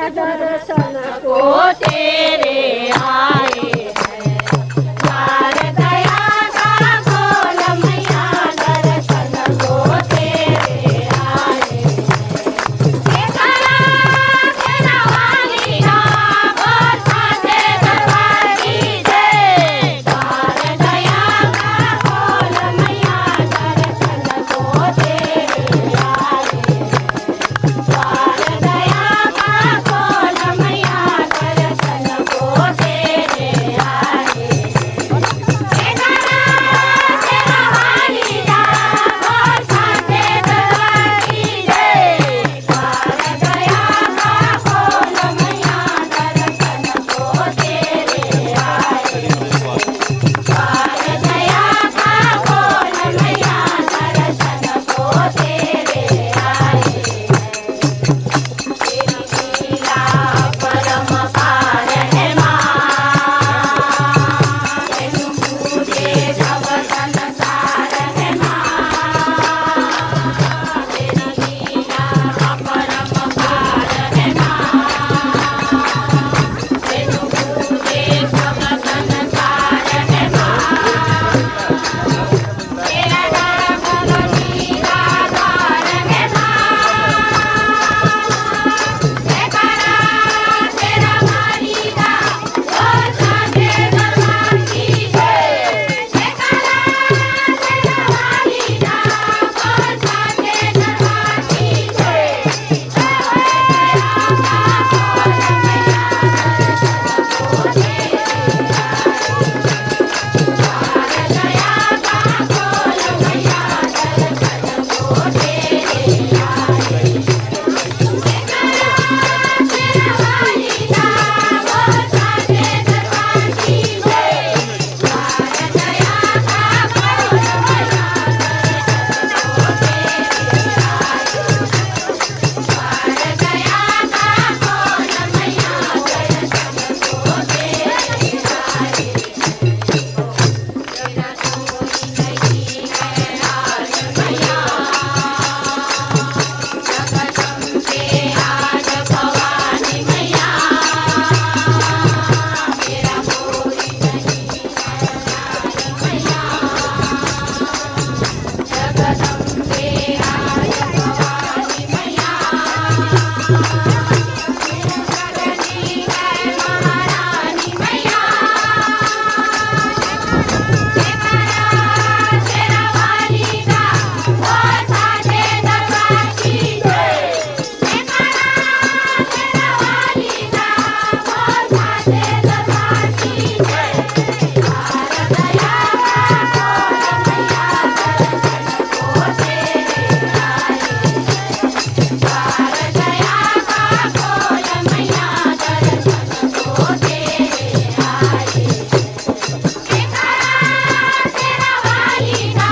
दर्शन को तेरे आए हैं। द्वार दया का खोल मैया, दर्शन को तेरे आए हैं। तेरा तेरा वाली ना बोल साथे दरबार की जय। द्वार दया का खोल मैया, दर्शन को तेरे आए हैं। द्वार दया का खोल मैया, दर्शन को तेरे आए हैं। तेरा तेरा वाली ना बोल साथे दरबार की जय। द्वार दया का खोल मैया, दर्शन को तेरे आए हैं। द्वार दया का खोल मैया, दर्शन को तेरे आए हैं। तेरी लीला परम पार है माँ, तेनु पूजे सब संसार है माँ। तेरी लीला परम पार है माँ, तेनु पूजे सब संसार है माँ। तेरा नाम लीला द्वार है माँ। तेरा वाली का बोल साथे दरबार की जय। तेरा वाली का बोल साथे दरबार की जय। दया का खोल मैया, दर्शन को तेरे आए। तेरा वाली का बोल साथे दरबार की जय। द्वार दया का खोल मैया, दर्शन को तेरे आए। द्वार दया का खोल मैया, दर्शन को तेरे आए। तेरा कोई नहीं है आज मैया, जगदम्बे आज भवानी मैया। तेरा कोई नहीं है आज मैया, जगदम्बे आज भवानी मैया। जगनी है महारानी मैया। तेरा वाली का बोल साथे दरबार की जय। तेरा वाली का बोल साथे दरबार की जय। द्वार दया का खोल मैया, दर्शन को तेरे आए। द्वार दया का खोल मैया, दर्शन को तेरे आए। तेरा वाली का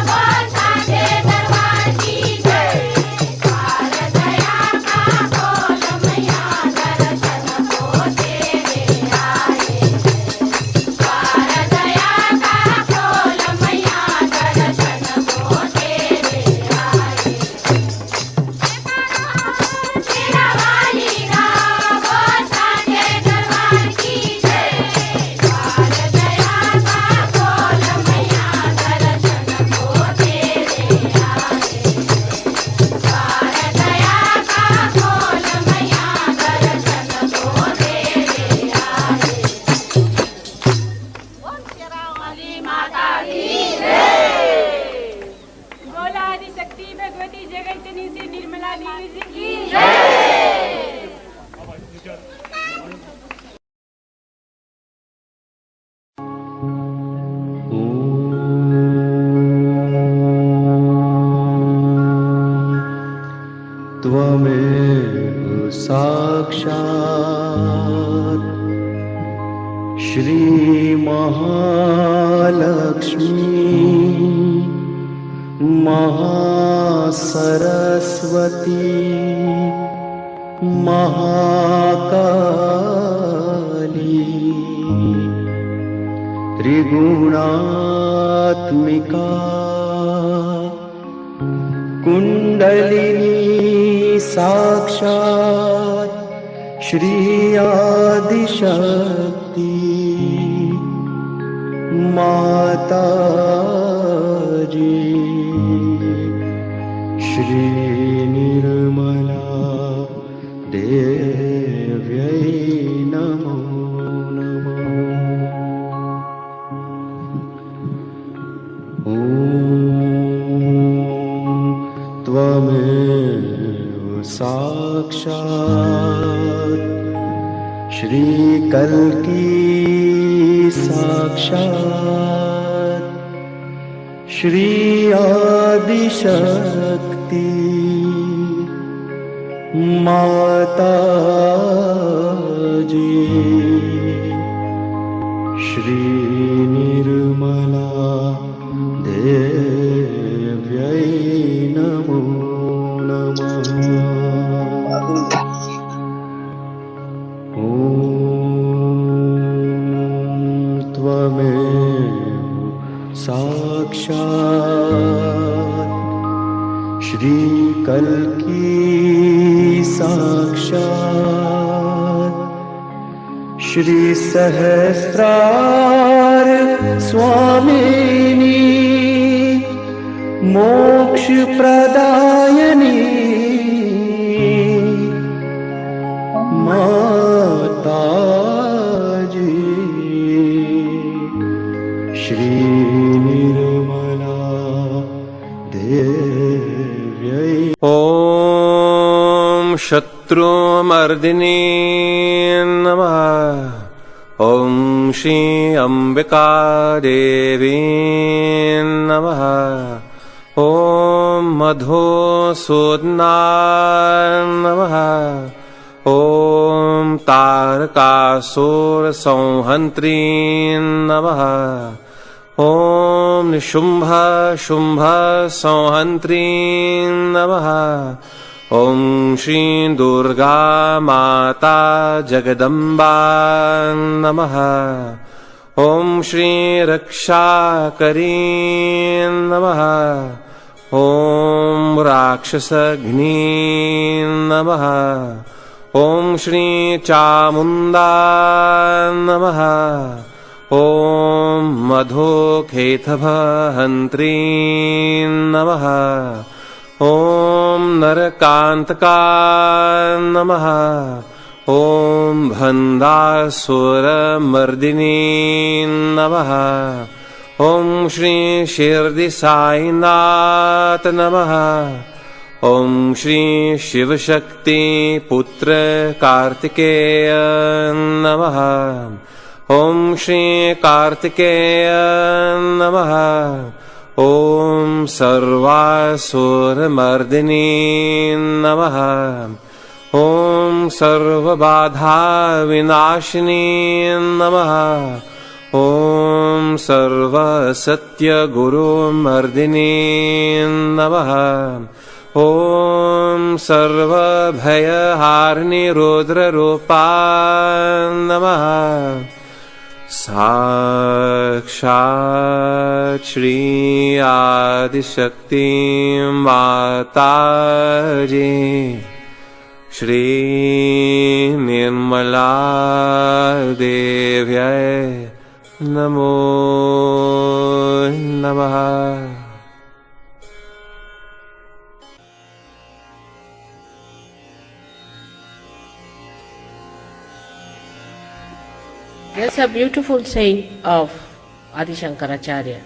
बोल साथे दरबार की जय। द्वार दया का खोल मैया, दर्शन को तेरे आए। द्वार दया का खोल मैया, दर्शन को तेरे आए। तेरा वाली का बोल साथे दरबार की जय। द्वार दया का खोल मैया, दर्शन को तेरे आए। द्वार दया का खोल मैया, दर्शन को तेरे आए। बोल शेरा वाली माता की जय। बोला आदि शक्ति भगवती जगतजननी श्री निर्मला देवी जी की जय। त्वमेव साक्षात् श्री महालक्ष्मी महासरस्वती महाकाली त्रिगुणात्मिका कुंडलिनी साक्षात् श्री आदिशक्ति माता जी, श्री निर्मला देव्यै नमो नमः। ॐ त्वमेव साक्षात् श्री कल्की साक्षात् श्री आदिशक्ति माता जी, श्री निर्मला देव्यै नमो नमः। ॐ त्वमेव साक्षात् श्री कल्की साक्षात् श्री सहस्रार स्वामिनी मोक्ष प्रदायिनी माता जी, श्री निर्मला देव्यै। ॐ शत्रुमर्दिनी नमः। ॐ श्री अम्बिका देवी नमः। ॐ मधुसूदनाय नमः। ॐ तारकासुरसंहन्त्री नमः। ॐ निशुम्भ शुम्भ संहन्त्री नमः। ॐ श्री दुर्गा माता जगदम्बा नमः। ॐ श्री रक्षाकरी नमः। ॐ राक्षसघ्नी नमः। ॐ श्री चामुण्डा नमः। ॐ मधुकेतभहन्त्री नमः। ॐ नरकान्तका नमः। ॐ भन्दासुरमर्दिनी नमः। ॐ श्री शिरडी साईनाथ नमः। ॐ श्री शिवशक्ति पुत्र कार्तिकेय नमः। ॐ श्री कार्तिकेय नमः। ॐ सर्वासुरमर्दिनी नमः। ॐ सर्वबाधाविनाशिनी नमः। ॐ सर्वसत्यगुरुमर्दिनी नमः। ॐ सर्वभयहारिणी रुद्ररूपा नमः। साक्षात् श्री आदिशक्ति माता जी, श्री निर्मला देव्यै नमो नमः। There's a beautiful saying of Adi Shankaracharya,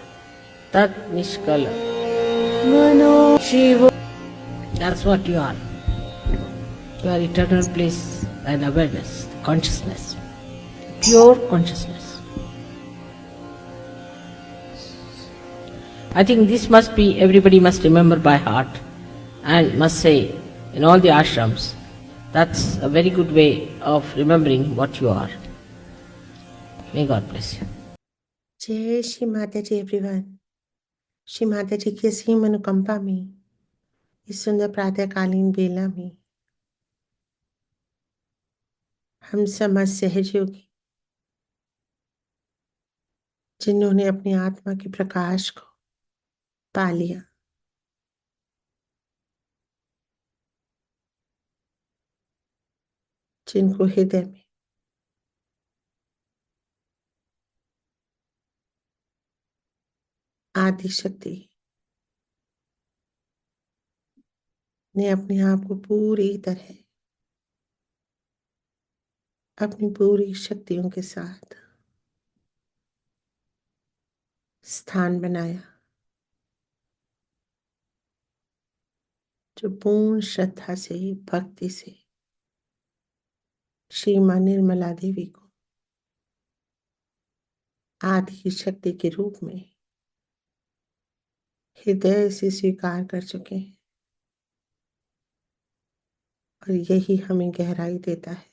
Tat Nishkala. Mano Shiva. That's what you are. You are eternal bliss and awareness, consciousness, pure consciousness. I think this must be, everybody must remember by heart and must say in all the ashrams. That's a very good way of remembering what you are. May God bless you. जय श्री माता जी everyone. Shri Mata जी की असीम अनुकंपा में इस सुंदर प्रातःकालीन बेला में हम समस्त सहयोगी जिन्होंने अपनी आत्मा के प्रकाश को पा लिया, जिनको हृदय में आदि शक्ति ने अपने आप को पूरी तरह अपनी पूरी शक्तियों के साथ स्थान बनाया, जो पूर्ण श्रद्धा से भक्ति से श्री मां निर्मला देवी को आदि शक्ति के रूप में हृदय से स्वीकार कर चुके हैं। और यही हमें गहराई देता है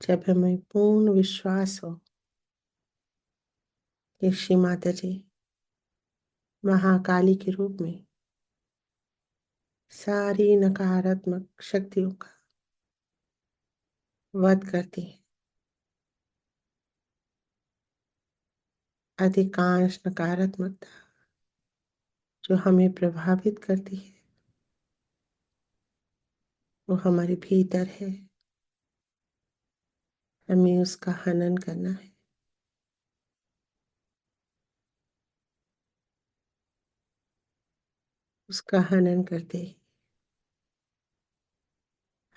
जब हमें पूर्ण विश्वास हो कि श्री माता जी महाकाली के रूप में सारी नकारात्मक शक्तियों का वध करती है। अधिकांश नकारात्मकता जो हमें प्रभावित करती है वो हमारे भीतर है, हमें उसका हनन करना है। उसका हनन करते ही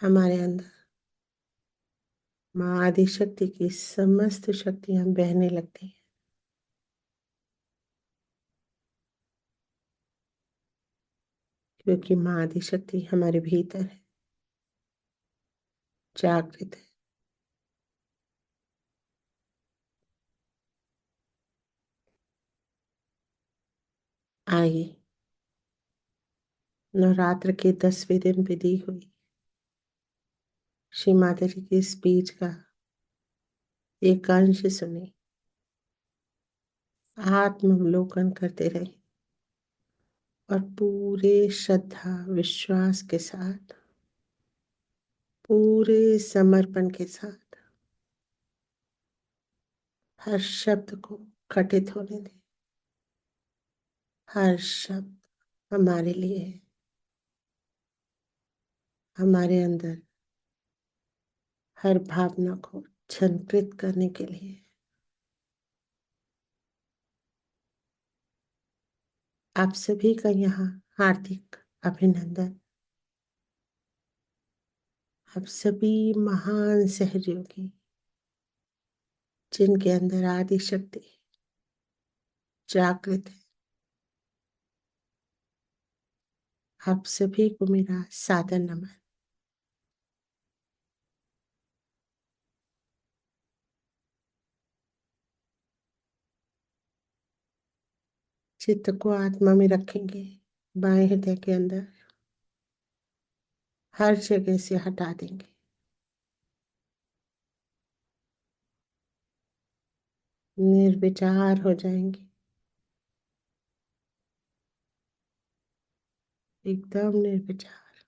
हमारे अंदर मां आदि शक्ति की समस्त शक्तियां बहने लगती हैं। क्योंकि मां आदि शक्ति हमारे भीतर है, जागृत है। आइए नवरात्र के 10वें दिन पे दी हुई श्री माता जी की स्पीच का एक अंश सुने, आत्मावलोकन करते रहे और पूरे श्रद्धा विश्वास के साथ, पूरे समर्पण के साथ हर शब्द को घटित होने दें। हर शब्द हमारे लिए है, हमारे अंदर हर भावना को छंत्रित करने के लिए। आप सभी का यहाँ हार्दिक अभिनंदन। आप सभी महान सहयोगी जिनके अंदर आदि शक्ति जागृत है, आप सभी को मेरा सादर नमन। चित्त को आत्मा में रखेंगे, बाएं हृदय के अंदर हर जगह से हटा देंगे। निर्विचार हो जाएंगे, एकदम निर्विचार।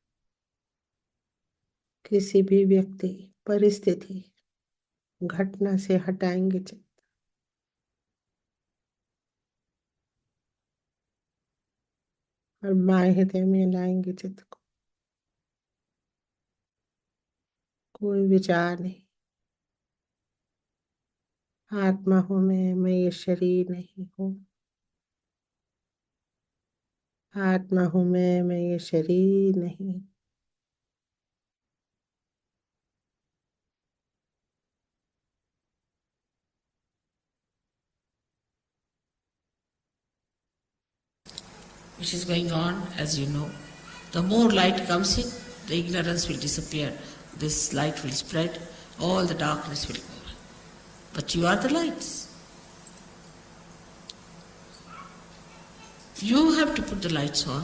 किसी भी व्यक्ति, परिस्थिति, घटना से हटाएंगे चित्त। और बाएं हृदय में लाएंगे चित्त को। कोई विचार नहीं। आत्मा हूं मैं ये शरीर नहीं हूं। आत्मा हूं मैं ये शरीर नहीं। Which is going on, as you know. The more light comes in, the ignorance will disappear. This light will spread, all the darkness will go. But you are the lights. You have to put the lights on.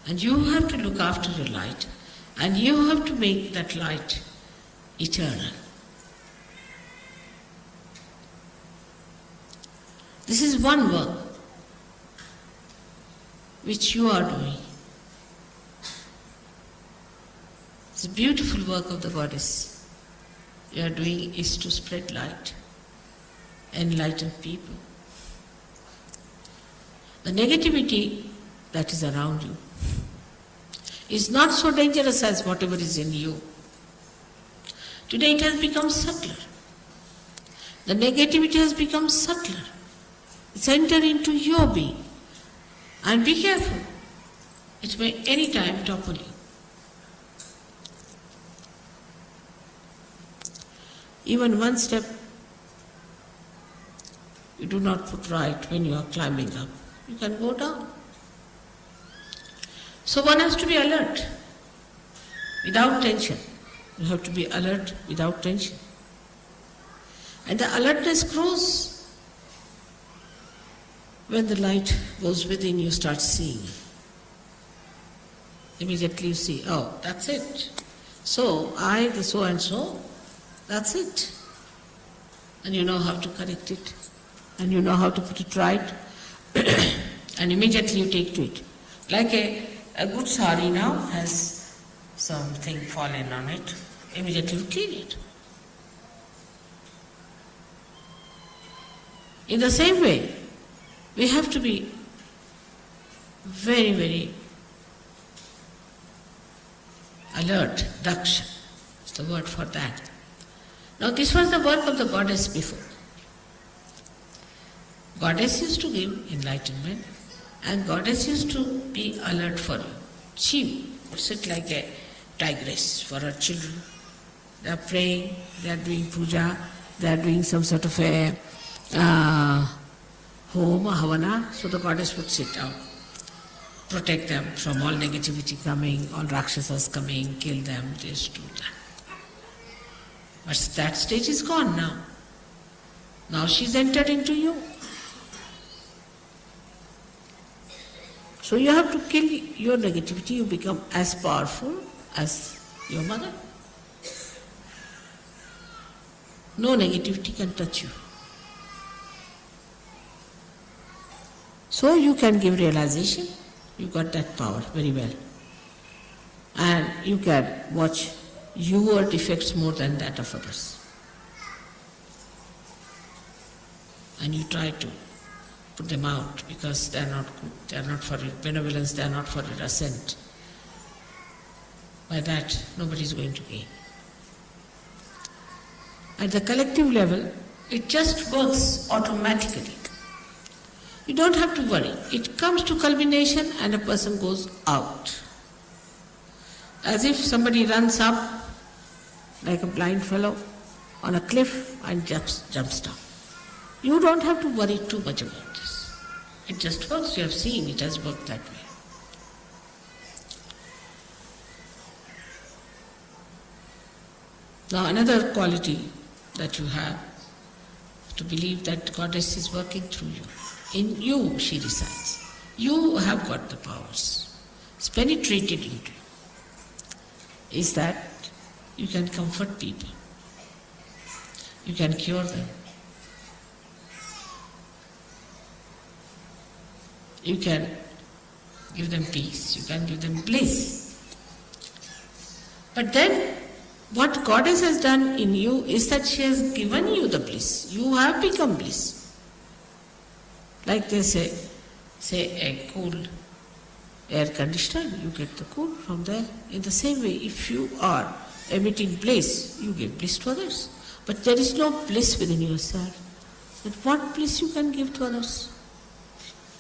And you have to look after your light. And you have to make that light eternal. This is one work which you are doing. It's a beautiful work of the goddess. You are doing is to spread light, enlighten people. The negativity that is around you, is not so dangerous as whatever is in you. Today it has become subtler. The negativity has become subtler. It's entered into your being. And be careful. It may any time topple you. Even one step you do not put right when you are climbing up, you can go down. So one has to be alert, without tension. You have to be alert without tension. And the alertness grows when the light goes within, you start seeing. Immediately you see, oh, that's it. So, I, the so and so, that's it. And you know how to correct it. And you know how to put it right. And immediately you take to it. Like a good sari now has something fallen on it. Immediately you clean it. In the same way, we have to be very, very alert. Daksha is the word for that. Now this was the work of the goddess before. Goddess used to give enlightenment and goddess used to be alert for you. She would sit like a tigress for her children. They are praying, they are doing puja, they are doing some sort of a home, havana, so the goddess would sit down, protect them from all negativity coming, all rakshasas coming, kill them, this, do that. But that stage is gone now. Now she's entered into you. So you have to kill your negativity, you become as powerful as your mother. No negativity can touch you. So you can give realization, you got that power very well. And you can watch your defects more than that of others. And you try to put them out because they are not good, they are not for your benevolence, they are not for your ascent. By that, nobody is going to gain. At the collective level, it just works automatically. You don't have to worry. It comes to culmination and a person goes out. As if somebody runs up like a blind fellow on a cliff and jumps down. You don't have to worry too much about this. It just works. You have seen it has worked that way. Now another quality that you have, to believe that Goddess is working through you. In you she resides. You have got the powers. It's penetrated into you. Is that you can comfort people. You can cure them. You can give them peace. You can give them bliss. But then what Goddess has done in you is that she has given you the bliss. You have become bliss. Like they say a cool air conditioner, you get the cool from there. In the same way, if you are emitting bliss, you give bliss to others. But there is no bliss within yourself. But what bliss you can give to others?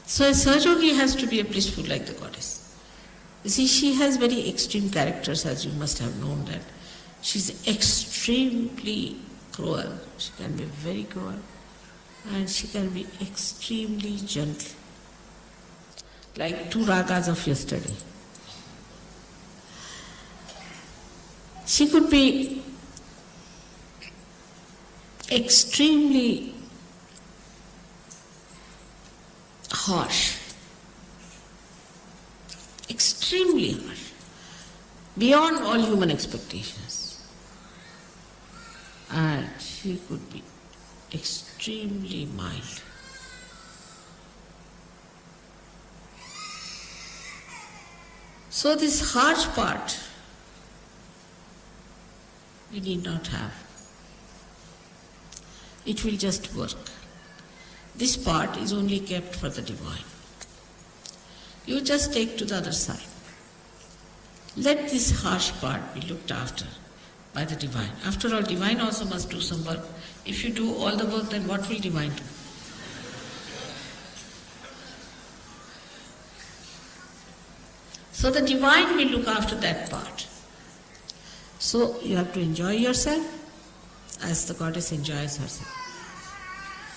So a Sahajogi has to be a blissful like the Goddess. You see, she has very extreme characters, as you must have known that. She's extremely cruel. She can be very cruel. And she can be extremely gentle. Like two ragas of yesterday. She could be extremely harsh. Extremely harsh. Beyond all human expectations. And she could be extremely mild. So this harsh part we need not have. It will just work. This part is only kept for the divine. You just take to the other side. Let this harsh part be looked after by the divine. After all, divine also must do some work. If you do all the work, then what will divine do? So the divine will look after that part. So you have to enjoy yourself as the goddess enjoys herself.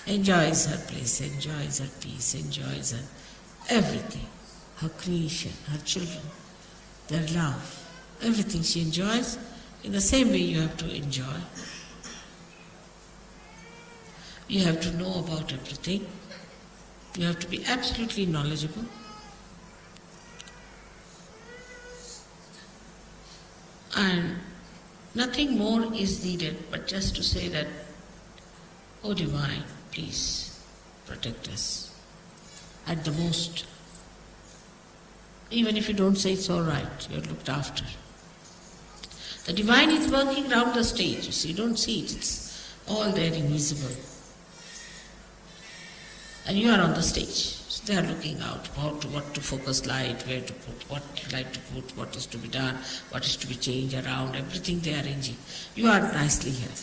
Enjoys her place, enjoys her peace, enjoys her everything. Her creation, her children, their love, everything she enjoys. In the same way you have to enjoy. You have to know about everything. You have to be absolutely knowledgeable. And nothing more is needed but just to say that, "Oh Divine, please protect us at the most." Even if you don't say it's all right, you're looked after. The divine is working round the stage. You see, you don't see it. It's all there invisible. And you are on the stage. So they are looking out what to focus light, where to put, what light to put, what is to be done, what is to be changed around, everything they are arranging. You are nicely here.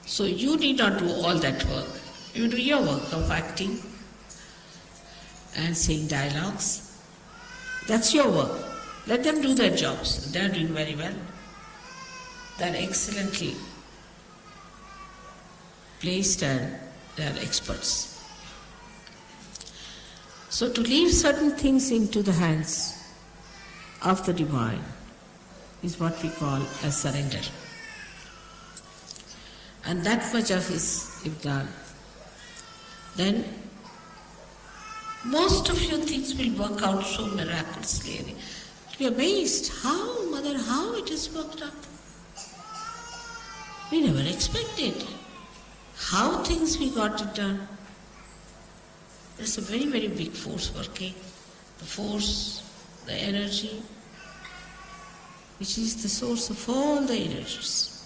So you need not do all that work. You do your work of acting and saying dialogues. That's your work. Let them do their jobs. They are doing very well. They are excellently placed and they are experts. So to leave certain things into the hands of the divine is what we call as surrender. And that much of is if done, then most of your things will work out so miraculously. You'll be amazed how it has worked out. We never expected how things we got it done. There's a very, very big force working. The force, the energy, which is the source of all the energies,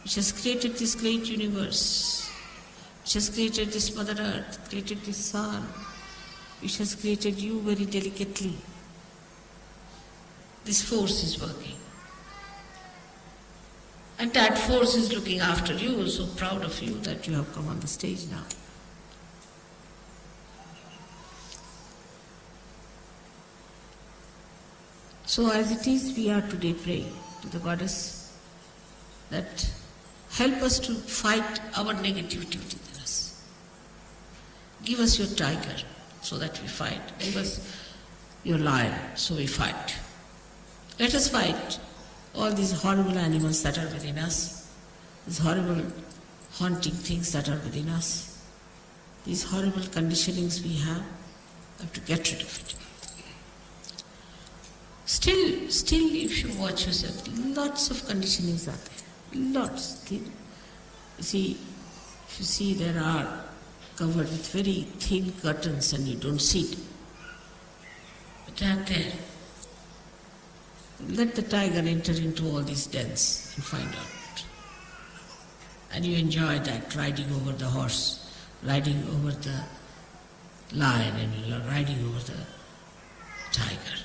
which has created this great universe, which has created this Mother Earth, created this sun, which has created you very delicately. This force is working. And that force is looking after you. So proud of you that you have come on the stage now. So as it is, we are today praying to the Goddess that help us to fight our negativity within us. Give us your tiger so that we fight. Give us your lion so we fight. Let us fight all these horrible animals that are within us, these horrible haunting things that are within us, these horrible conditionings we have to get rid of it. Still, if you watch yourself, lots of conditionings are there. Lots. You see, if you see, there are covered with very thin curtains and you don't see it. But they are there. Let the tiger enter into all these dens and find out. And you enjoy that, riding over the horse, riding over the lion and riding over the tiger.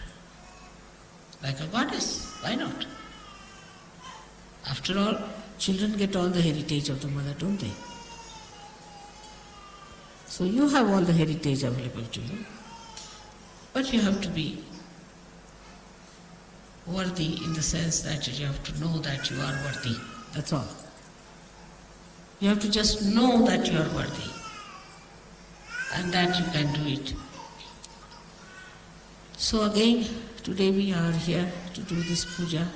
Like a goddess, why not? After all, children get all the heritage of the mother, don't they? So you have all the heritage available to you. But you have to be worthy in the sense that you have to know that you are worthy. That's all. You have to just know that you are worthy and that you can do it. So again, today we are here to do this puja,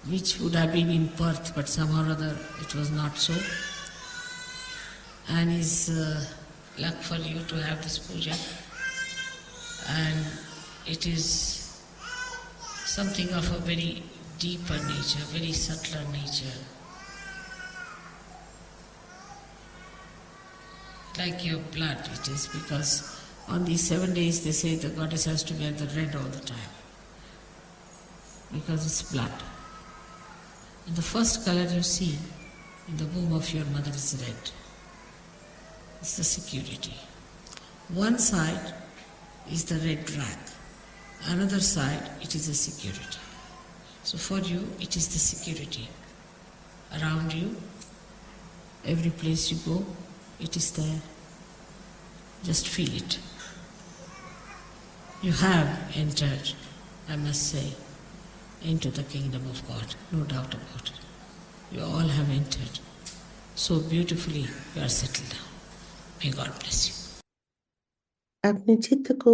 which would have been in Perth, but somehow or other it was not so. And is luck for you to have this puja. And it is something of a very deeper nature, very subtler nature. Like your blood it is, because on these 7 days they say the goddess has to wear the red all the time. Because it's blood. And the first color you see in the womb of your mother is red. It's the security. One side is the red rag. Another side, it is the security. So for you, it is the security. Around you, every place you go, it is there. Just feel it. You have entered, I must say, into the kingdom of God, no doubt about it. You all have entered. So beautifully, you are settled down. May God bless you. अपने चित्त को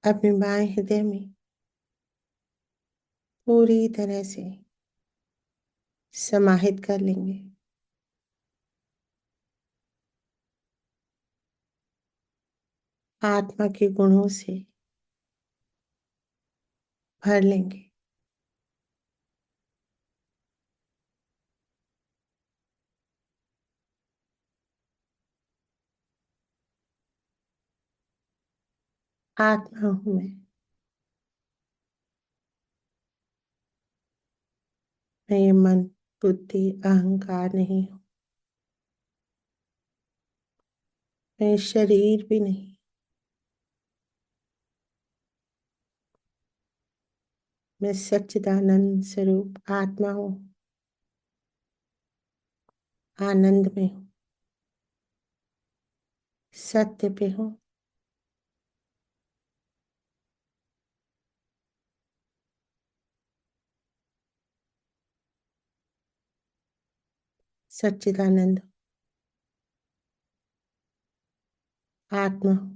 अपने बाएं हृदय में पूरी तरह से समाहित कर लेंगे। आत्मा के गुणों से भर लेंगे। आत्मा हूं मैं ये मन, बुद्धि, अहंकार नहीं हूं। मैं ये शरीर भी नहीं। मैं सच्चिदानंद स्वरूप आत्मा हूं, आनंद में हूं, सत्य पे हूं। सच्चिदानंद आत्मा हूं,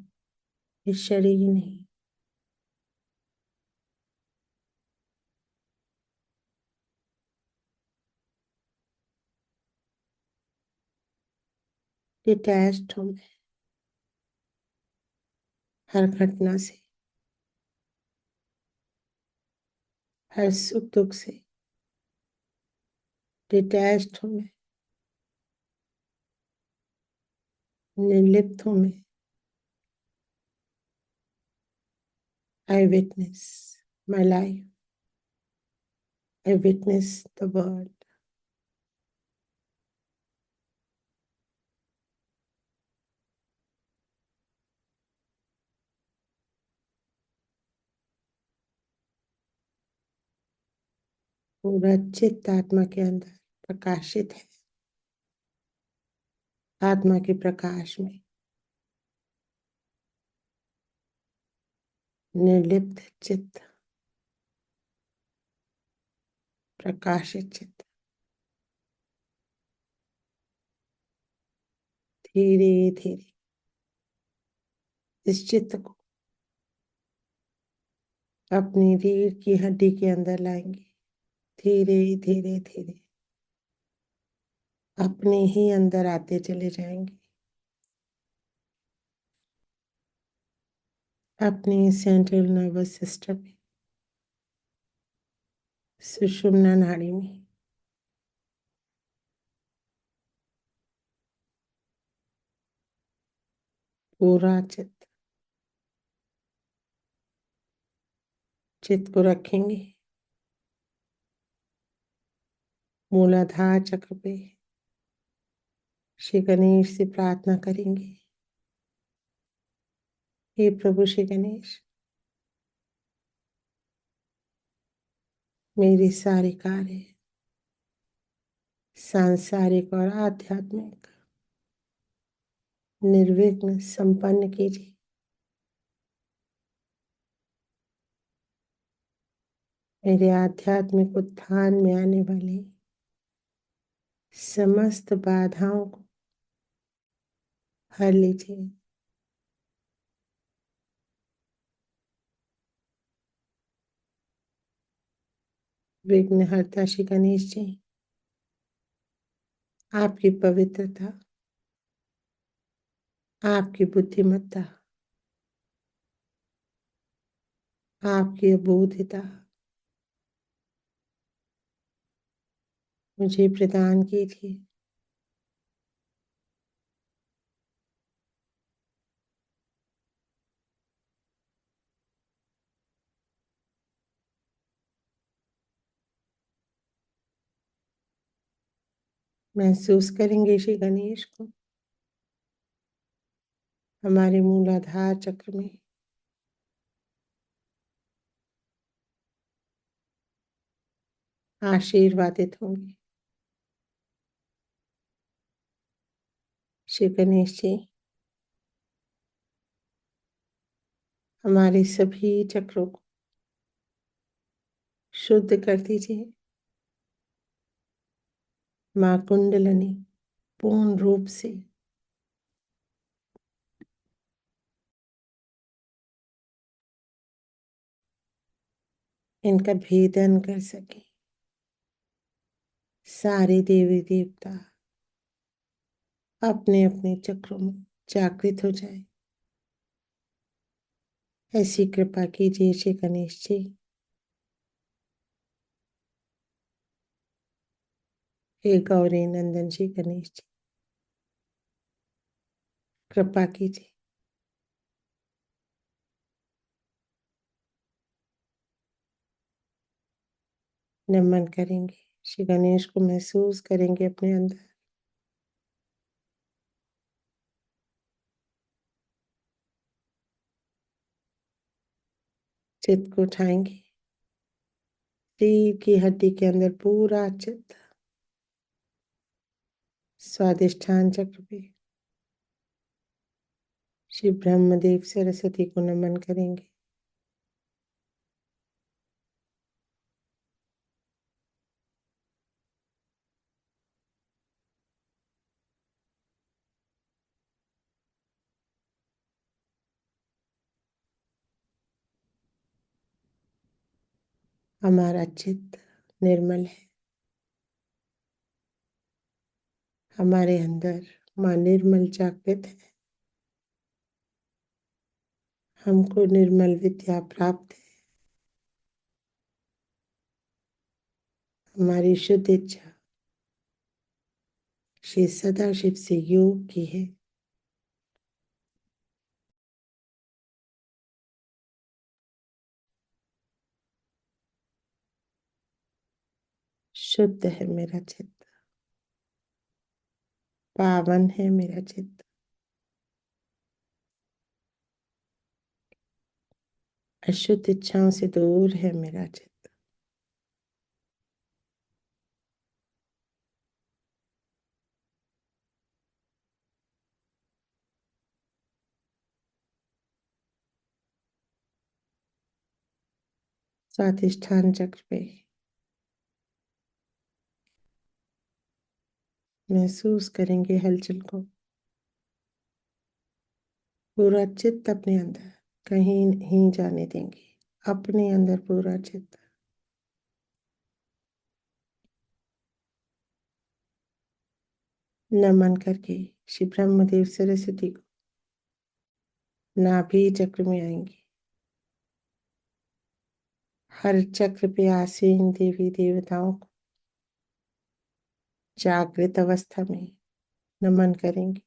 ये शरीर नहीं। डिटैच्ड हूं मैं हर घटना से, हर सुख दुख से। डिटैच्ड हूं मैं, निर्लिप्त हूं मैं। I witness my life, I witness the world. पूरा चित्त आत्मा के अंदर प्रकाशित है। आत्मा के प्रकाश में निर्लिप्त चित्त, प्रकाशित चित्त धीरे धीरे इस चित्त को अपनी रीढ़ की हड्डी के अंदर लाएंगे। धीरे धीरे धीरे अपने ही अंदर आते चले जाएंगे। अपने सेंट्रल नर्वस सिस्टम में, सुषुम्ना नाड़ी में पूरा चित्त को रखेंगे। मूलाधार चक्र पे श्री गणेश से प्रार्थना करेंगे। हे प्रभु श्री गणेश, मेरे सारे कार्य सांसारिक और आध्यात्मिक निर्विघ्न संपन्न कीजिए। मेरे आध्यात्मिक उत्थान में आने वाली समस्त बाधाओं को हर लीजिए। विघ्नहर्ता श्री गणेश जी, आपकी पवित्रता, आपकी बुद्धिमत्ता, आपकी अबोधिता मुझे प्रदान कीजिए। महसूस करेंगे श्री गणेश को। हमारे मूलाधार चक्र में आशीर्वादित होंगे। श्री गणेश जी हमारे सभी चक्रों को शुद्ध कर दीजिए। माँ कुंडलनी पूर्ण रूप से इनका भेदन कर सके। सारे देवी देवता अपने अपने चक्रों में जागृत हो जाए, ऐसी कृपा कीजिए श्री गणेश जी। हे गौरी नंदन श्री गणेश जी, कृपा कीजिए। नमन करेंगे, श्री गणेश को महसूस करेंगे अपने अंदर। चित्त को उठाएंगे, रीढ़ की हड्डी के अंदर पूरा चित्त स्वादिष्ठान चक्र पे श्री ब्रह्मदेव सरस्वती को नमन करेंगे। हमारा चित्त निर्मल है, हमारे अंदर माँ निर्मल जागृत है, हमको निर्मल विद्या प्राप्त है। हमारी शुद्ध इच्छा श्री सदाशिव से योग की है। शुद्ध है मेरा चित्त, पावन है मेरा चित्त, अशुद्ध इच्छाओं से दूर है मेरा चित्त। स्वाधिष्ठान चक्र पे महसूस करेंगे हलचल को। पूरा चित्त अपने अंदर कहीं नहीं जाने देंगे, अपने अंदर पूरा चित्त। नमन करके श्री ब्रह्मदेव सरस्वती को नाभि चक्र में आएंगे। हर चक्र पे आसीन देवी देवताओं को जागृत अवस्था में नमन करेंगे।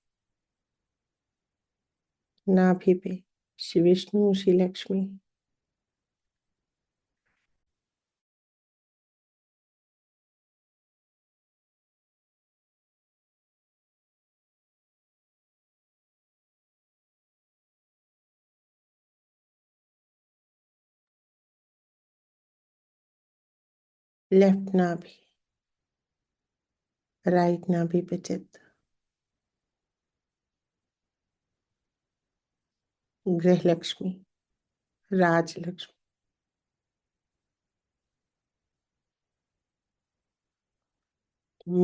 नाभि पे श्री विष्णु श्री लक्ष्मी, लेफ्ट नाभि, राइट नाभि पे चित्त, गृह लक्ष्मी, राज लक्ष्मी,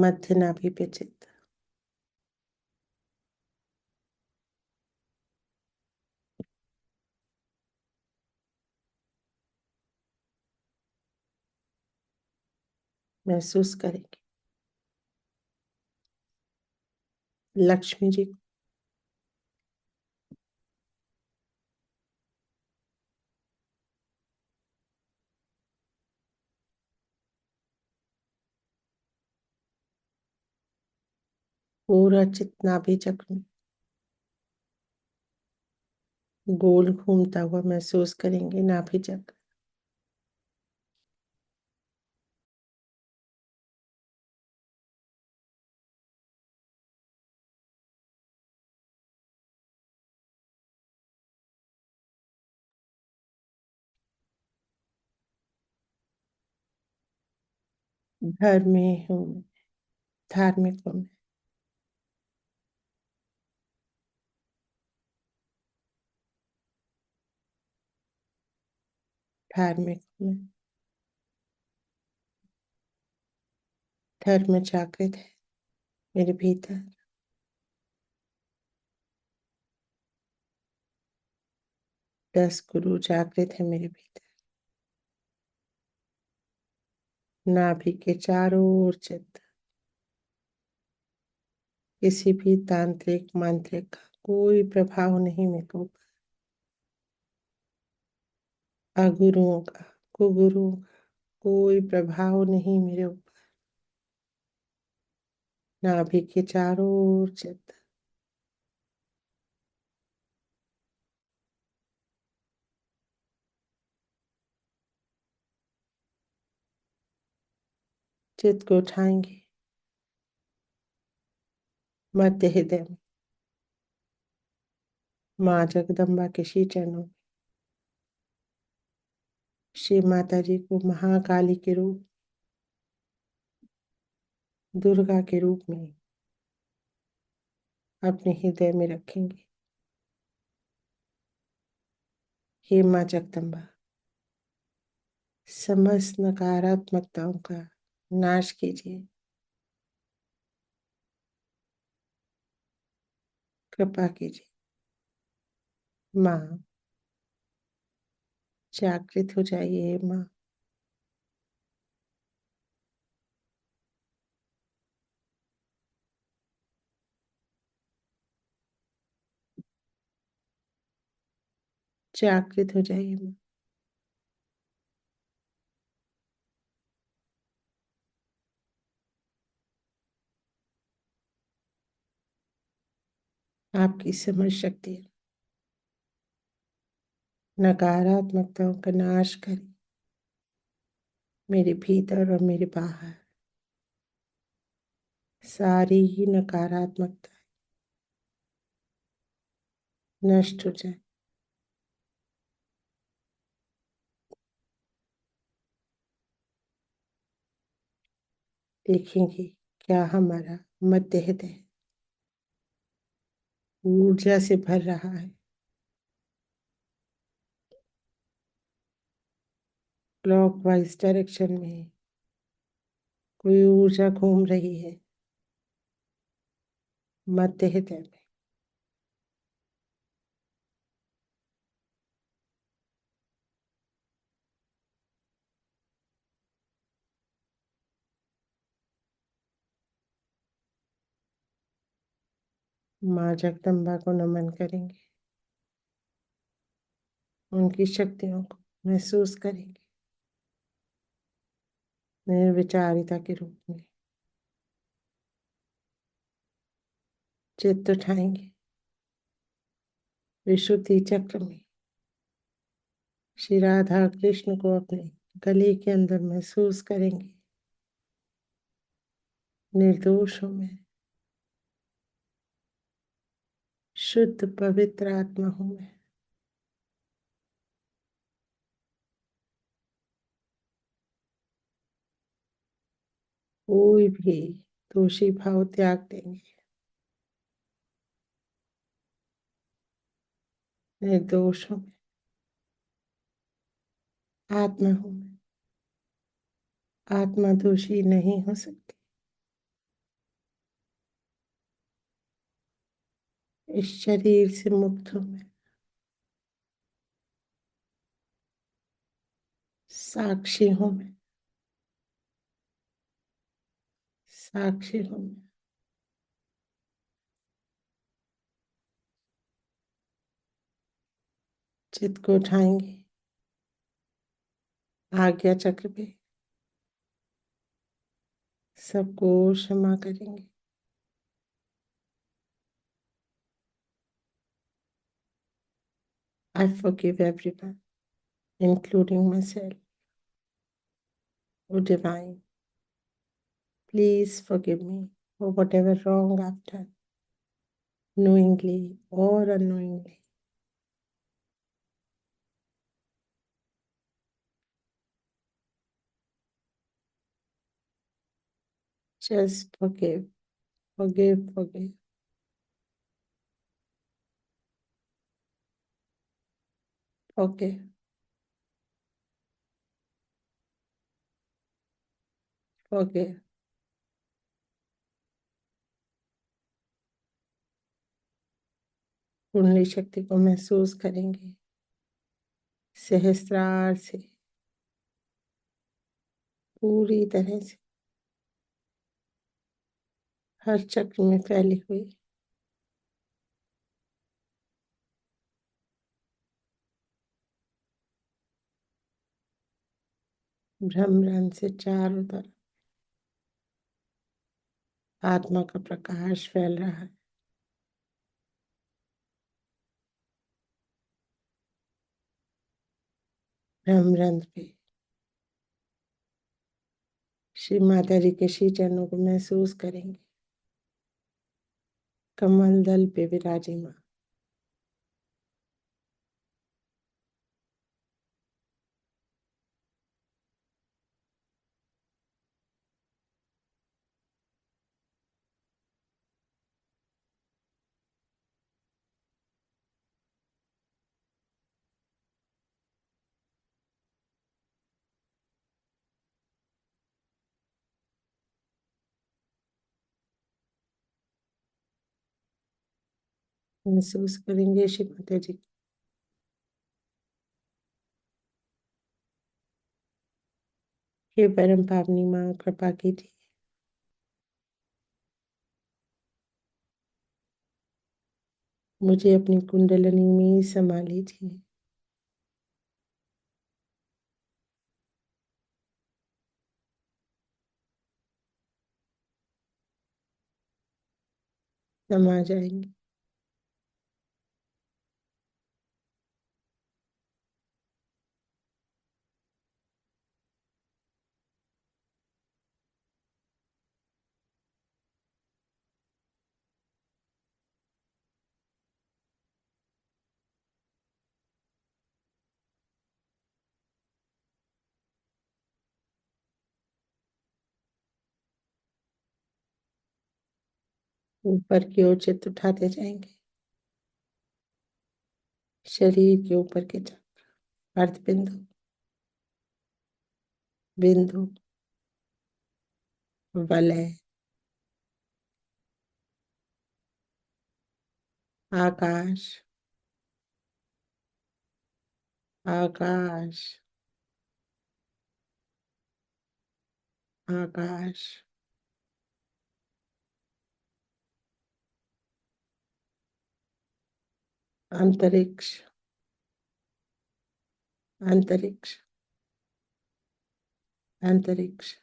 मध्य नाभि पे चित्त, महसूस करेंगे लक्ष्मी जी को। पूरा चित्त नाभि चक्र में गोल घूमता हुआ महसूस करेंगे नाभि चक्र। धर्मी हूँ मैं, धार्मिक हूँ मैं, धार्मिक हूँ मैं। धर्म जागृत है मेरे भीतर। 10 गुरु जागृत है मेरे भीतर। नाभि के चारों ओर चित्त। किसी भी तांत्रिक मांत्रिक का कोई प्रभाव नहीं मेरे ऊपर। अगुरुओं का, कुगुरुओं का कोई प्रभाव नहीं मेरे ऊपर। नाभि के चारों ओर चित्त। चित्त को उठाएंगे मध्य हृदय में, माँ जगदम्बा के श्री चरणों में। श्री माता जी को महाकाली के रूप, दुर्गा के रूप में अपने हृदय में रखेंगे। हे माँ जगदम्बा, समस्त नकारात्मकताओं का नाश कीजिए। कृपा कीजिए। माँ जागृत हो जाइए। हे माँ, जागृत हो जाइए माँ। आपकी समझ शक्ति नकारात्मकताओं का नाश करें मेरे भीतर और मेरे बाहर। सारी ही नकारात्मकता नष्ट हो जाए। देखेंगे क्या हमारा मध्य हृदय ऊर्जा से भर रहा है। क्लॉकवाइज डायरेक्शन में कोई ऊर्जा घूम रही है मध्य हृदय में। माँ जगदम्बा को नमन करेंगे। उनकी शक्तियों को महसूस करेंगे निर्विचारिता के रूप में। चित्त उठाएंगे विशुद्धि चक्र में। श्री राधा कृष्ण को अपने गले के अंदर महसूस करेंगे। निर्दोष हूं मैं, शुद्ध पवित्र आत्मा हूं मैं। कोई भी दोषी भाव त्याग देंगे। निर्दोष हूं मैं, आत्मा हूं मैं। आत्मा दोषी नहीं हो सकती। इस शरीर से मुक्त हूं मैं। साक्षी हूं मैं, साक्षी हूं मैं। चित्त को उठाएंगे आज्ञा चक्र पे। सबको क्षमा करेंगे। I forgive everyone, including myself. O Divine, please forgive me for whatever wrong I've done, knowingly or unknowingly. Just forgive, forgive, forgive. Forgive, forgive. कुंडली शक्ति को महसूस करेंगे सहस्त्रार से पूरी तरह से हर चक्र में फैली हुई। ब्रह्मरंध्र से चारों तरफ आत्मा का प्रकाश फैल रहा है। ब्रह्मरंध्र पे श्री माता जी के श्री चरणों को महसूस करेंगे कमल दल पे विराजिमान। महसूस करेंगे श्री माता जी हे परम पावनी माँ कृपा कीजिए। मुझे अपनी कुंडलिनी में समा लीजिए। समा जाएंगे। ऊपर की ओर चित्त उठाते जाएंगे। शरीर के ऊपर के चक्र अर्ध बिंदु, बिंदु, वलय, आकाश, आकाश, आकाश, अंतरिक्ष, अंतरिक्ष, अंतरिक्ष,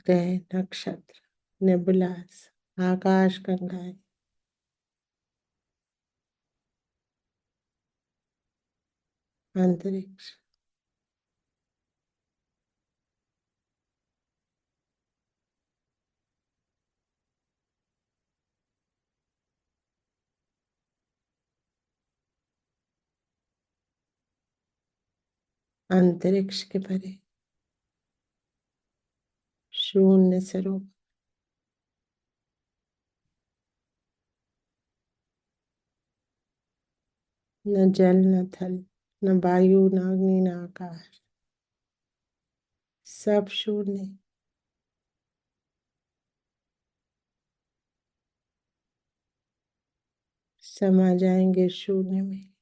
ग्रह, नक्षत्र, नेबुलास, आकाश गंगाएं, अंतरिक्ष, अंतरिक्ष के परे शून्य सरोवर, न जल न थल, न वायु न अग्नि न आकाश, सब शून्य। समा जाएंगे शून्य में।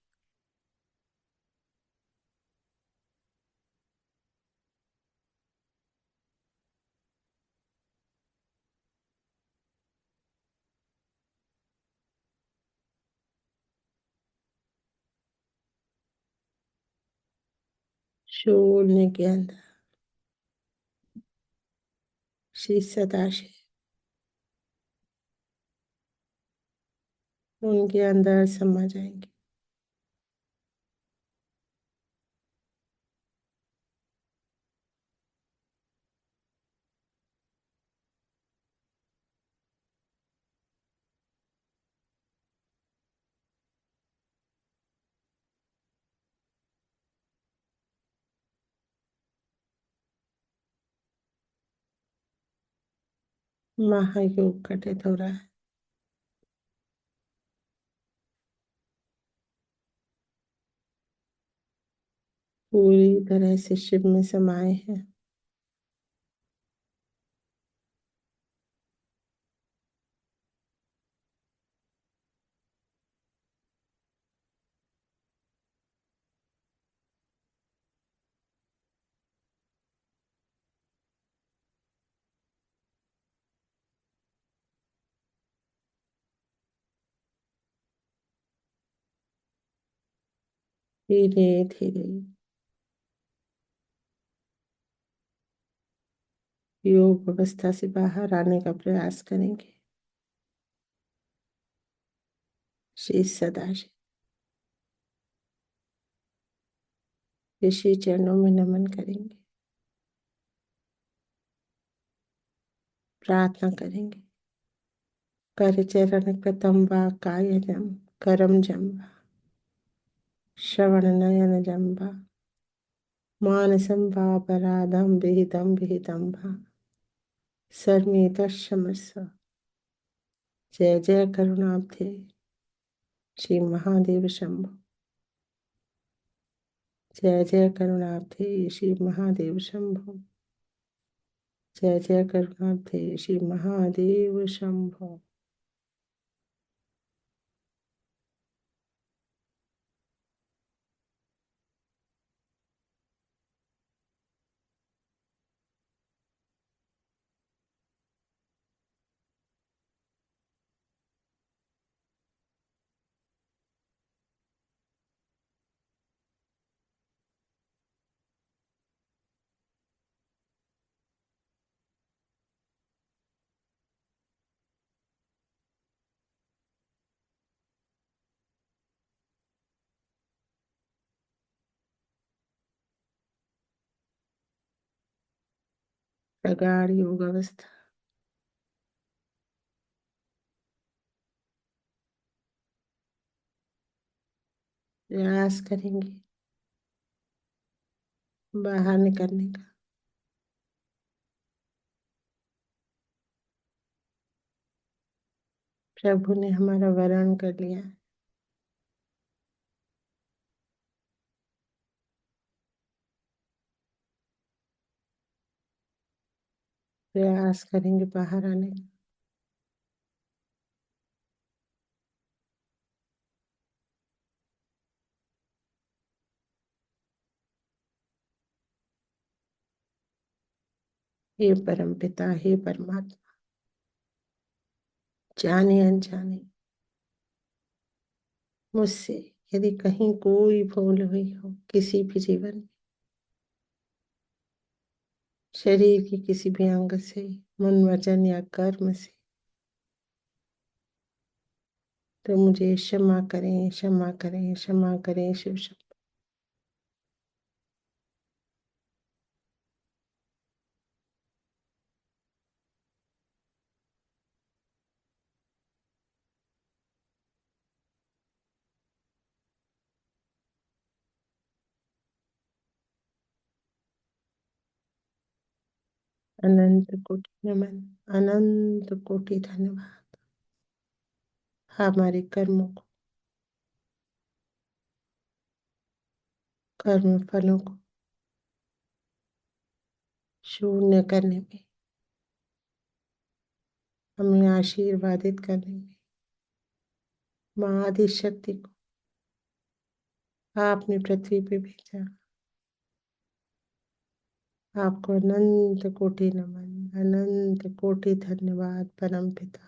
शून्य के अंदर श्री सदाशिव उनके अंदर समा जाएंगे। महायोग घटित हो रहा है। पूरी तरह से शिव में समाये हैं। धीरे धीरे योग अवस्था से बाहर आने का प्रयास करेंगे। श्री सदाशिव ऋषि चरणों में नमन करेंगे, प्रार्थना करेंगे। कर चरण कृतम वा कायजम करम जम वा श्रवण नयन जम वा मानसम वा अपराधम विहितम विहितम वा सर्वमेतत् क्षमस्व। जय जय करुणाब्धे श्री महादेव शंभो। जय जय करुणाब्धे श्री महादेव शंभो। जय जय करुणाब्धे श्री महादेव शंभो। प्रगाढ़ योग अवस्था। प्रयास करेंगे बाहर निकलने का। प्रभु ने हमारा वरण कर लिया है। प्रयास करेंगे बाहर आने का। हे परम पिता, हे परमात्मा, जाने अनजाने मुझसे यदि कहीं कोई भूल हुई हो किसी भी जीवन में, शरीर की किसी भी अंग से, मन वचन या कर्म से, तो मुझे क्षमा करें, क्षमा करें, क्षमा करें शिव शक्ति। अनंत कोटि नमन, अनंत कोटि धन्यवाद। हमारे कर्मों को, कर्म फलों को शून्य करने में, हमें आशीर्वादित करने में माँ आदि शक्ति को आपने पृथ्वी पे भेजा। आपको अनंत कोटि नमन, अनंत कोटि धन्यवाद परम पिता।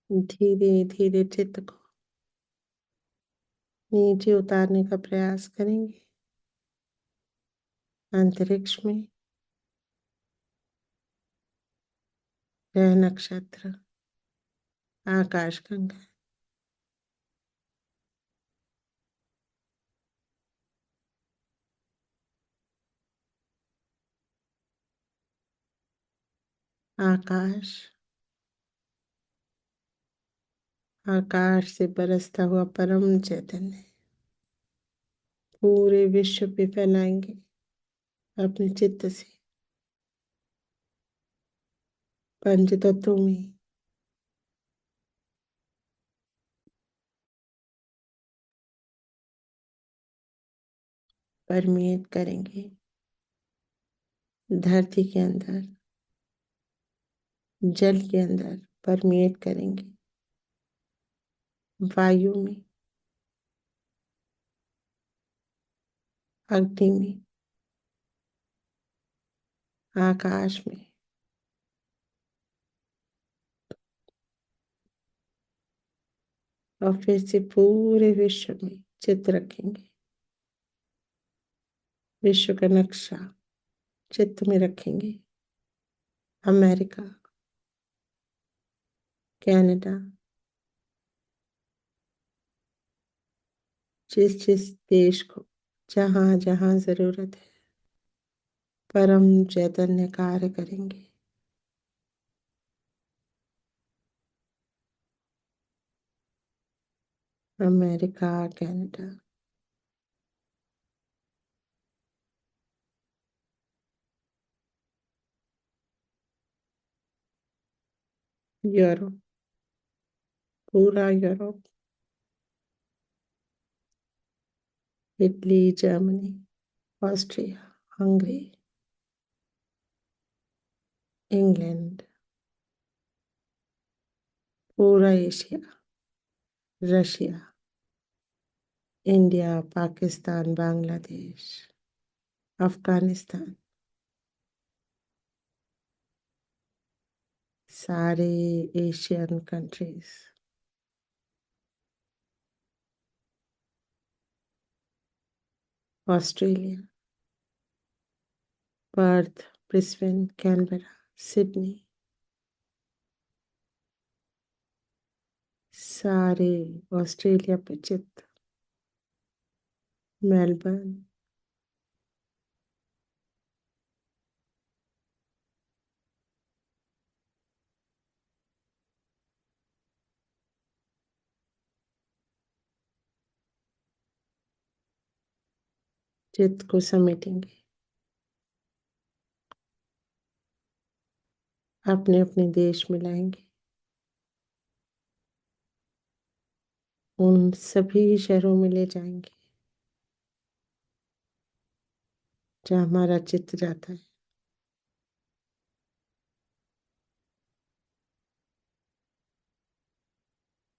धीरे धीरे चित्त को नीचे उतारने का प्रयास करेंगे। अंतरिक्ष में ग्रह नक्षत्र, आकाश गंगा, आकाश, आकाश से बरसता हुआ परम चैतन्य पूरे विश्व पे फैलाएंगे अपने चित्त से। पंच तत्वों में परमेट करेंगे, धरती के अंदर, जल के अंदर परमेट करेंगे, वायु में, अग्नि में, आकाश में, और फिर से पूरे विश्व में चित्र रखेंगे। विश्व का नक्शा चित्त में रखेंगे। अमेरिका, कनाडा, जिस जिस देश को जहां जहां जरूरत है परम चैतन्य कार्य करेंगे। अमेरिका, कनाडा, यूरोप, पूरा Europe, Italy, Germany, Austria, Hungary, England, पूरा Asia, Russia, India, Pakistan, Bangladesh, Afghanistan, सारे Asian countries, Australia, Perth, Brisbane, Canberra, Sydney, सारे ऑस्ट्रेलिया पे चित्त, मेलबर्न, चित्त को समेटेंगे, अपने अपने देश में लाएंगे। उन सभी शहरों में ले जाएंगे जहाँ हमारा चित्त जाता है।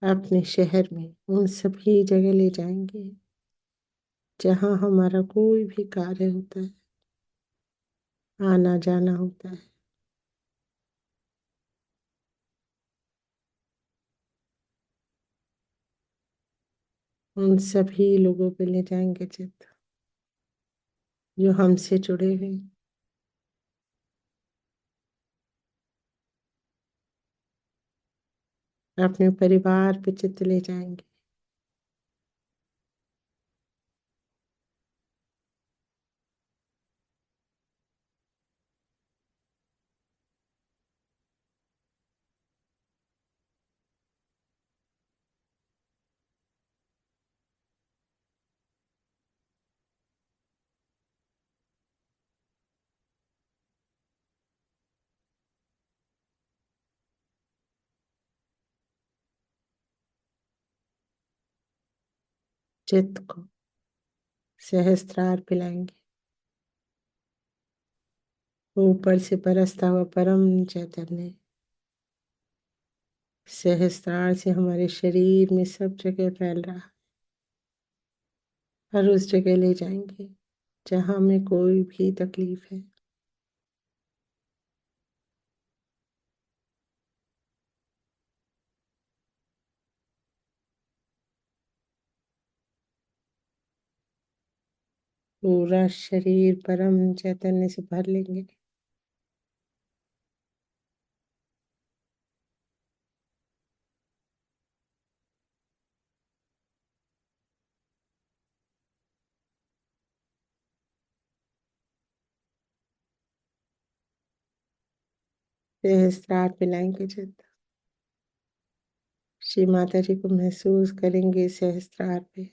अपने शहर में उन सभी जगह ले जाएंगे जहाँ हमारा कोई भी कार्य होता है, आना जाना होता है। उन सभी लोगों पे ले जाएंगे चित्त जो हमसे जुड़े हुए हैं। अपने परिवार पे चित्त ले जाएंगे, चित्त को सहस्त्रार पिलाएंगे। ऊपर से बरसता हुआ परम चैतन्य सहस्त्रार से हमारे शरीर में सब जगह फैल रहा है। हर उस जगह ले जाएंगे जहाँ हमें कोई भी तकलीफ है। पूरा शरीर परम चैतन्य से भर लेंगे। सहस्त्रार मिलाएंगे जब श्री माता जी को महसूस करेंगे सहस्त्रार पे।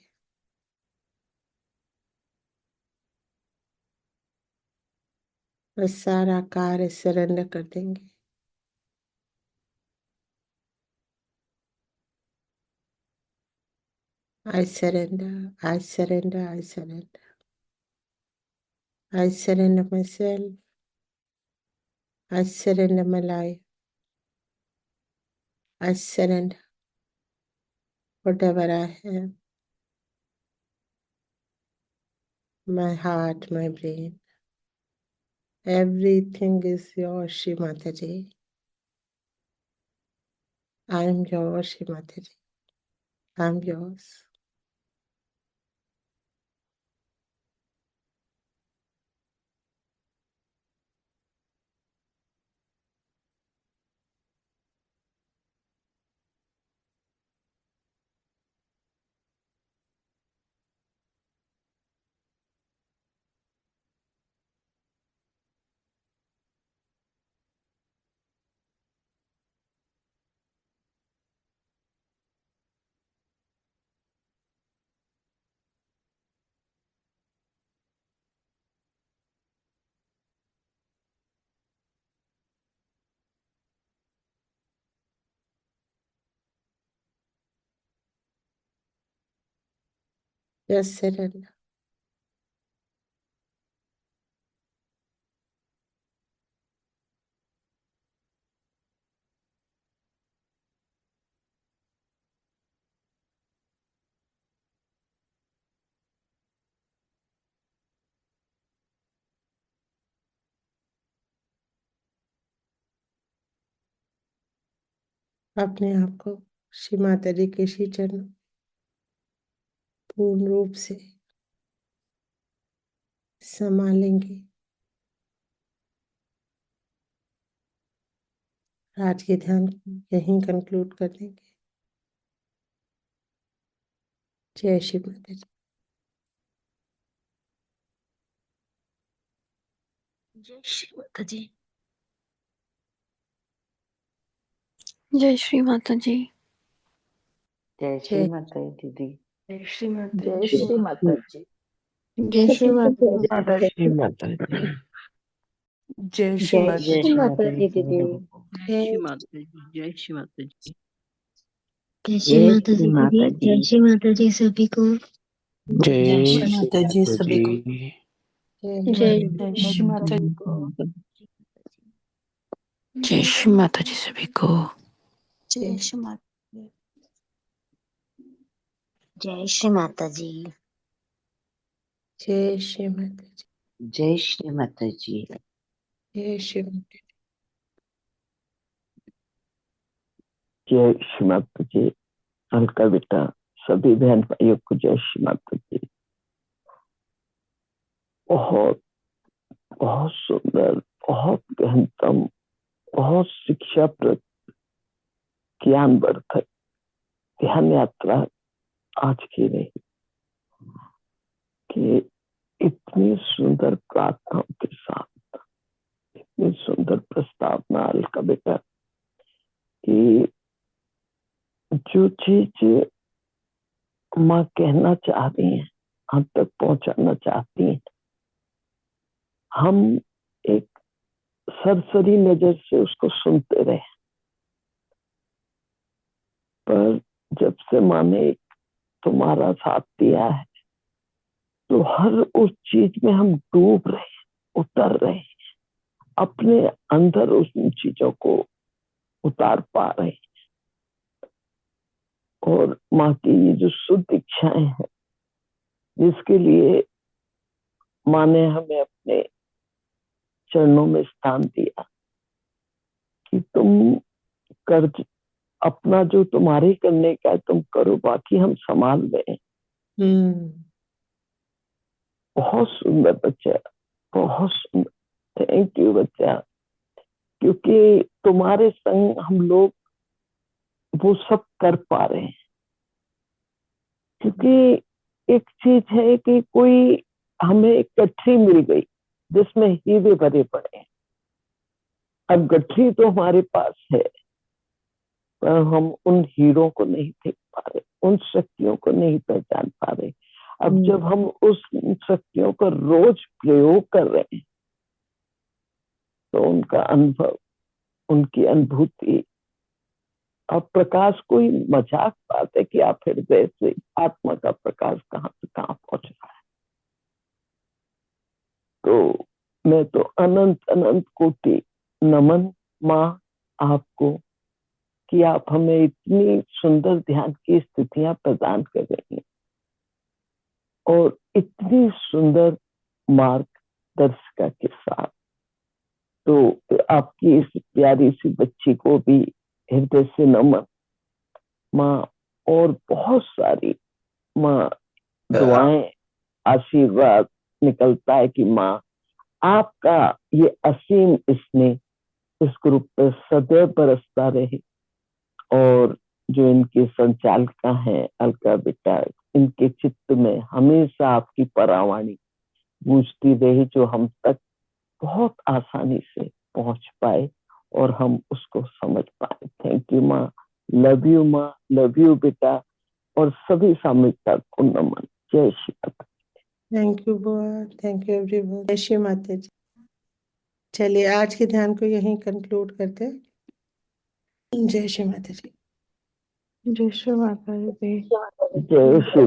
बस सारा कार्य सरेंडर कर देंगे। I surrender, I surrender, I surrender. I surrender myself. I surrender my life. I surrender whatever I have. My heart, my brain. Everything is yours, Shri Mataji. I am yours, Shri Mataji. I am yours. Just surrender. अपने आप को श्री माता जी के श्री चरण पूर्ण रूप से संभालेंगे। आज के ध्यान को यहीं कंक्लूड कर देंगे। जय श्री माता जी। जय श्री माता जी। जय श्री माता जी। जय श्री माता दीदी। जय श्री माता जय जी। श्री माता जी। जय श्री माता जी। जय श्री माता जी। जय श्री माता जय जी। श्री माता जी दीदी। जय श्री माता जी। जय श्री माता जी। जय श्री माता जी दीदी। जय श्री माता जी सभी को। जय श्री माता जी सभी को। जय श्री माता जी को। जय श्री माता जी सभी को। जय श्री माता। जय श्री माता जी। जय श्री माता जी। जय श्री माता जी। जय श्री माता जी। जय श्री माता जी। अलका बेटा सभी बहन भाइयों को जय श्री माता जी। बहुत बहुत सुंदर, बहुत गहनतम, बहुत शिक्षाप्रद, ज्ञानवर्धक ध्यान यात्रा आज की रही कि इतनी सुंदर प्रार्थनाओं के साथ, इतनी सुंदर प्रस्तावना अलका बेटा कि जो चीज माँ कहना चाह रही है, हम तक पहुंचाना चाहती है, हम एक सरसरी नजर से उसको सुनते रहे, पर जब से माँ ने तुम्हारा साथ दिया है तो हर उस चीज में हम डूब रहे हैं, उतर रहे हैं, अपने अंदर उन चीजों को उतार पा रहे हैं। और माँ की ये जो शुद्ध इच्छाएं हैं, जिसके लिए माँ ने हमें अपने चरणों में स्थान दिया कि तुम कर, अपना जो तुम्हारे करने का है तुम करो, बाकी हम संभाल लें। बहुत सुंदर बच्चा, बहुत सुंदर। थैंक यू बच्चा, क्योंकि तुम्हारे संग हम लोग वो सब कर पा रहे हैं। क्योंकि एक चीज है कि कोई हमें कटरी मिल गई जिसमें हीरे भरे पड़े हैं, अब गठरी तो हमारे पास है, पर हम उन हीरों को नहीं देख पा रहे, उन शक्तियों को नहीं पहचान पा रहे। अब जब हम उस शक्तियों का रोज प्रयोग कर रहे हैं तो उनका अनुभव, उनकी अनुभूति, अब प्रकाश कोई मजाक बात है कि आप हृदय से आत्मा का प्रकाश कहाँ से कहाँ पहुंच रहा है। तो मैं तो अनंत अनंत कोटि नमन माँ आपको कि आप हमें इतनी सुंदर ध्यान की स्थितियां प्रदान कर रही हैं और इतनी सुंदर मार्गदर्शिका के साथ। तो आपकी इस प्यारी सी बच्ची को भी हृदय से नमन माँ, और बहुत सारी माँ दुआएं, आशीर्वाद निकलता है कि माँ आपका ये असीम स्नेह इस ग्रुप पर सदैव बरसता रहे, और जो इनकी संचालिका है अलका बेटा, इनके चित्त में हमेशा आपकी परावाणी गूंजती रही, जो हम तक बहुत आसानी से पहुंच पाए और हम उसको समझ पाए। थैंक यू माँ, लव यू माँ, लव यू बेटा, और सभी सामूहिकता को नमन। जय श्री माता। थैंक यू बुआ, थैंक यू एवरीवन। जय श्री माता जी। चलिए आज के ध्यान को यहीं कंक्लूड करते हैं। जय श्री माता जी। जय श्री माता जी। जय श्री